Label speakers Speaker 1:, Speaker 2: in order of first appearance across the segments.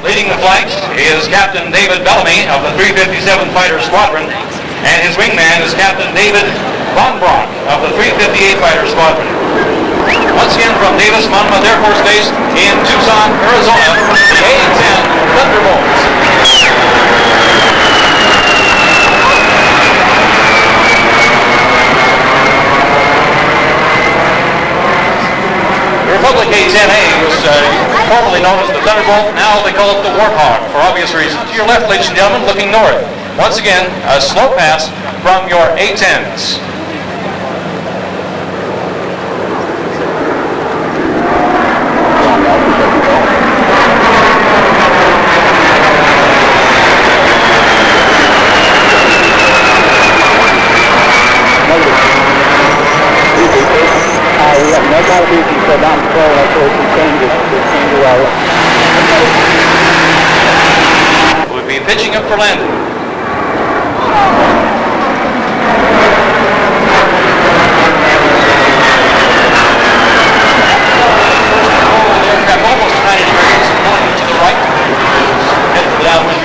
Speaker 1: Leading the flight is Captain David Bellamy of the 357 Fighter Squadron, and his wingman is Captain David Von Brock of the 358 Fighter Squadron. Once again from Davis-Monthan Air Force Base in Tucson, Arizona, the A-10 Thunderbolt. The Republic A-10A was formerly known as the Thunderbolt. Now they call it the Warthog for obvious reasons. To your left, ladies and gentlemen, looking north. Once again, a slow pass from your A-10s. We'll be pitching up for landing. Aircraft almost 90 degrees, going to the right. Head to the downwind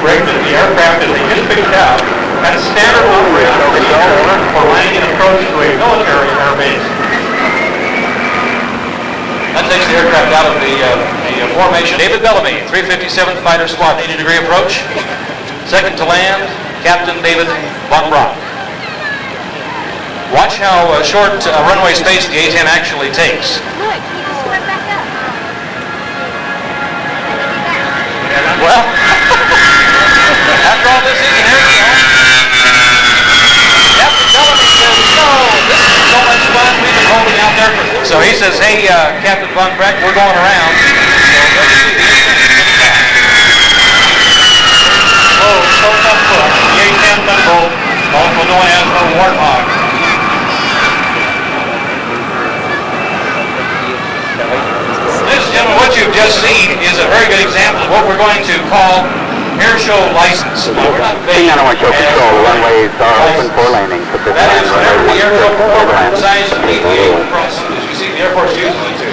Speaker 1: brake that the aircraft that they just picked out had a standard operating procedure for landing and approach to a military air base. That takes the aircraft out of the formation. David Bellamy, 357 Fighter Squad, 80-degree approach. Second to land, Captain David Von Brock. Watch how short runway space the A-10 actually takes.
Speaker 2: Look, he just went back up.
Speaker 1: Well, after all this is an Airshow, Captain Bellamy says, no, this is so much fun, we've been holding out there for... So he says, hey, Captain Von Brock, we're going around. So tough foot, the A-10 Thunderbolt, also known as the Warthog. This, gentlemen, what you've just seen is a very good example of what we're going to call Airshow license.
Speaker 3: King on show control, runways are open for landing.
Speaker 1: That is whenever the Airshow program decides to deviate from some, as you see the Air Force uses it to.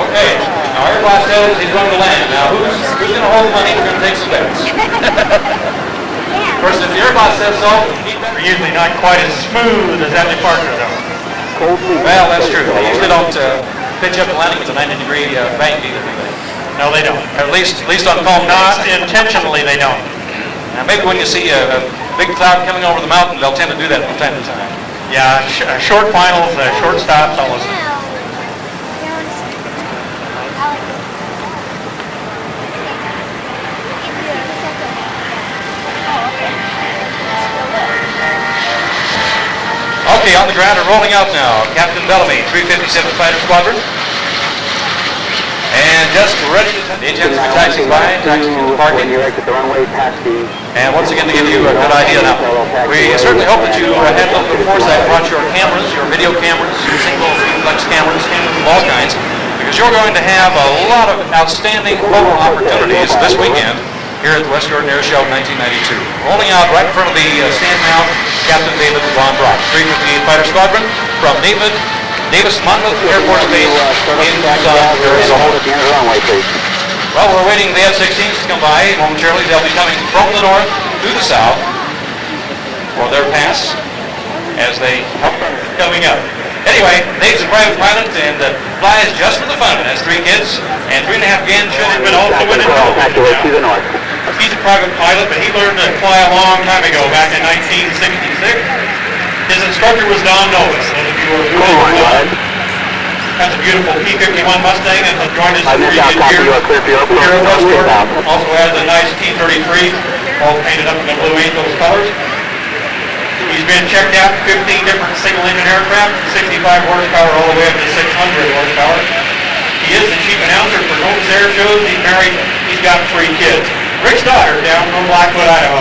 Speaker 1: Okay, now Air Boss says he's going to land. Now who's going to hold money? We're going to take some bets. Of course, if the Air Boss says so, they're usually not quite as smooth as that departure though. Well, that's true. They usually don't pitch up to landing with a 90-degree bank either, do they? No, they don't. At least on foam. Not intentionally, they don't. Now, maybe when you see a big cloud coming over the mountain, they'll tend to do that from time to time. Yeah, short finals, short stops, all those things. Okay, on the ground and rolling out now, Captain Bellamy, 357 Fighter Squadron. And just ready to the A-10's be taxiing by, taxiing to the parking. And once again, to give you a good idea now, we certainly hope that you had a little bit of foresight, brought your cameras, your video cameras, your single reflex cameras, of all kinds, because you're going to have a lot of outstanding photo opportunities this weekend here at the West Jordan Air Show 1992. Rolling out right in front of the stand now, Captain David Von Brock, 358 Fighter Squadron from Davis-Monthan Air Force Base in Tucson, Arizona. Well, we're waiting the F-16s to come by momentarily. They'll be coming from the north to the south for their pass as they help coming up. Anyway, Dave's a private pilot and flies just for the fun. Has 3 kids and 3.5 grandchildren, but also with it. He's a private pilot, but he learned to fly a long time ago, back in 1966. His instructor was Don Novus. That's a beautiful P-51 Mustang that has joined us for years here at West Jordan. Also has a nice T-33, all painted up in the Blue Angels colors. He's been checked out 15 different single-engine aircraft, 65 horsepower all the way up to 600 horsepower. He is the chief announcer for Novus Air Shows. He's married. He's got 3 kids. Rick's daughter down from Blackwood, Idaho.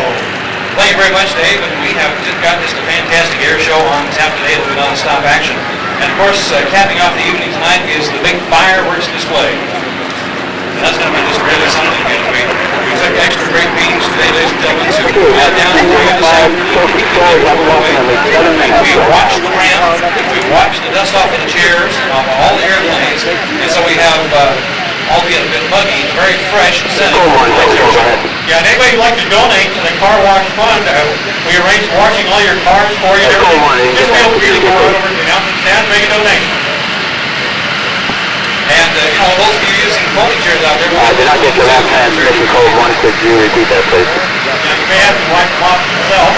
Speaker 1: Thank you very much, Dave. And we have got just a fantastic air show on tap today with non-stop action. And of course, capping off the evening tonight is the big fireworks display. And that's going to be just really something. We took extra great meetings today, ladies and gentlemen, to down to this afternoon. We watched the ramp. We watched the dust off of the chairs, off all the airplanes. And so we have albeit a bit muggy, very fresh scent.
Speaker 3: Go ahead.
Speaker 1: Yeah, and anybody who'd like to donate to the car wash fund, we arrange washing all your cars for you. Just feel free to go right over to the announcement stand and make a donation. And, those of you using folding chairs out there...
Speaker 3: I did not get your last transmission code 1. Could you repeat that, please?
Speaker 1: You may have to wipe them off yourself.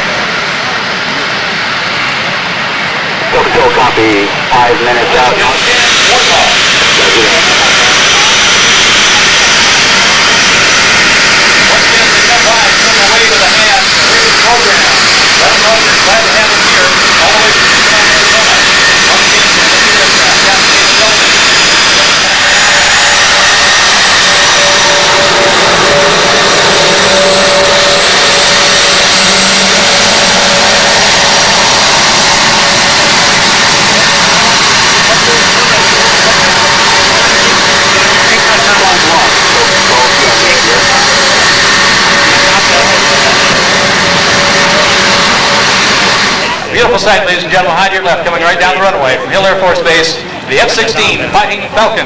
Speaker 3: Full control copy, 5 minutes out.
Speaker 1: Beautiful sight, ladies and gentlemen, behind your left, coming right down the runway from Hill Air Force Base, the F-16 Fighting Falcon.